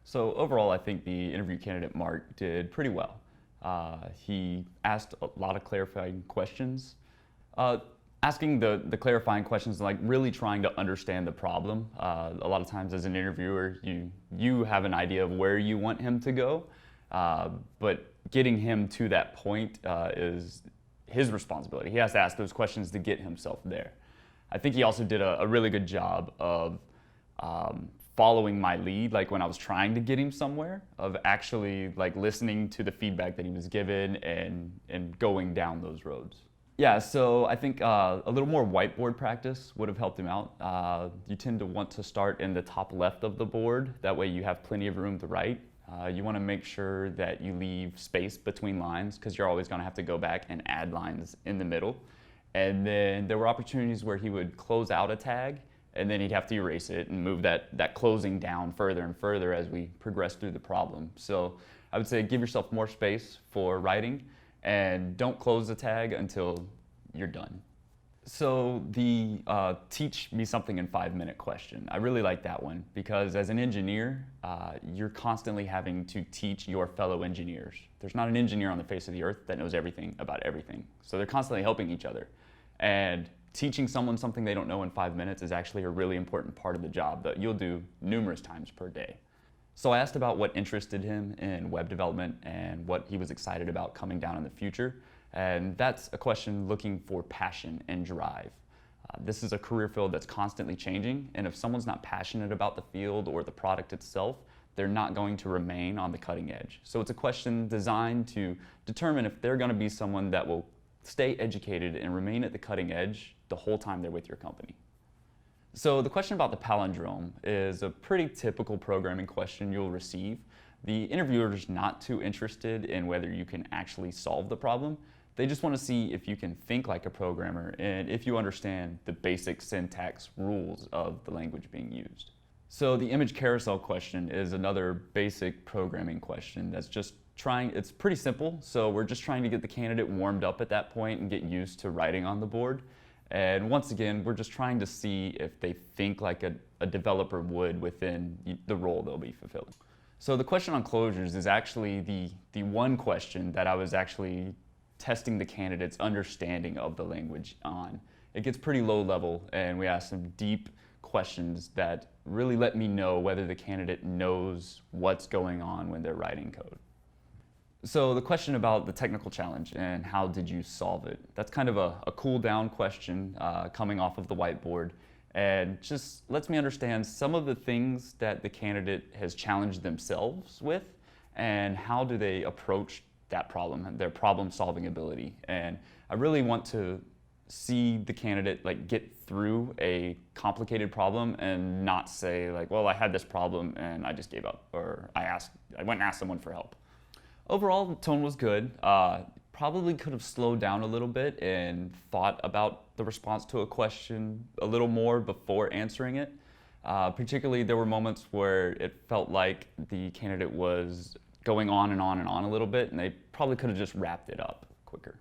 So overall, I think the interview candidate Mark did pretty well. He asked a lot of clarifying questions. Asking the clarifying questions, like really trying to understand the problem. A lot of times as an interviewer, you have an idea of where you want him to go, but getting him to that point is his responsibility. He has to ask those questions to get himself there. I think he also did a really good job of following my lead, like when I was trying to get him somewhere, of actually like listening to the feedback that he was given and going down those roads. Yeah, so I think a little more whiteboard practice would have helped him out. You tend to want to start in the top left of the board. That way you have plenty of room to write. You want to make sure that you leave space between lines because you're always going to have to go back and add lines in the middle. And then there were opportunities where he would close out a tag and then he'd have to erase it and move that closing down further and further as we progress through the problem. So I would say give yourself more space for writing and don't close the tag until you're done. So the teach me something in 5-minute question, I really like that one because as an engineer, you're constantly having to teach your fellow engineers. There's not an engineer on the face of the earth that knows everything about everything. So they're constantly helping each other. And teaching someone something they don't know in 5 minutes is actually a really important part of the job that you'll do numerous times per day. So I asked about what interested him in web development and what he was excited about coming down in the future. And that's a question looking for passion and drive. This is a career field that's constantly changing, and if someone's not passionate about the field or the product itself, they're not going to remain on the cutting edge. So it's a question designed to determine if they're going to be someone that will stay educated and remain at the cutting edge the whole time they're with your company. So the question about the palindrome is a pretty typical programming question you'll receive. The interviewer is not too interested in whether you can actually solve the problem. They just want to see if you can think like a programmer and if you understand the basic syntax rules of the language being used. So the image carousel question is another basic programming question that's just it's pretty simple. So we're just trying to get the candidate warmed up at that point and get used to writing on the board. And once again, we're just trying to see if they think like a developer would within the role they'll be fulfilling. So the question on closures is actually the one question that I was actually testing the candidate's understanding of the language on. It gets pretty low level and we ask some deep questions that really let me know whether the candidate knows what's going on when they're writing code. So the question about the technical challenge and how did you solve it, that's kind of a cool down question coming off of the whiteboard and just lets me understand some of the things that the candidate has challenged themselves with and how do they approach that problem, their problem solving ability. And I really want to see the candidate like get through a complicated problem and not say like, well, I had this problem and I just gave up, or I went and asked someone for help. Overall, the tone was good. Probably could have slowed down a little bit and thought about the response to a question a little more before answering it. Particularly, there were moments where it felt like the candidate was going on and on and on a little bit, and they probably could have just wrapped it up quicker.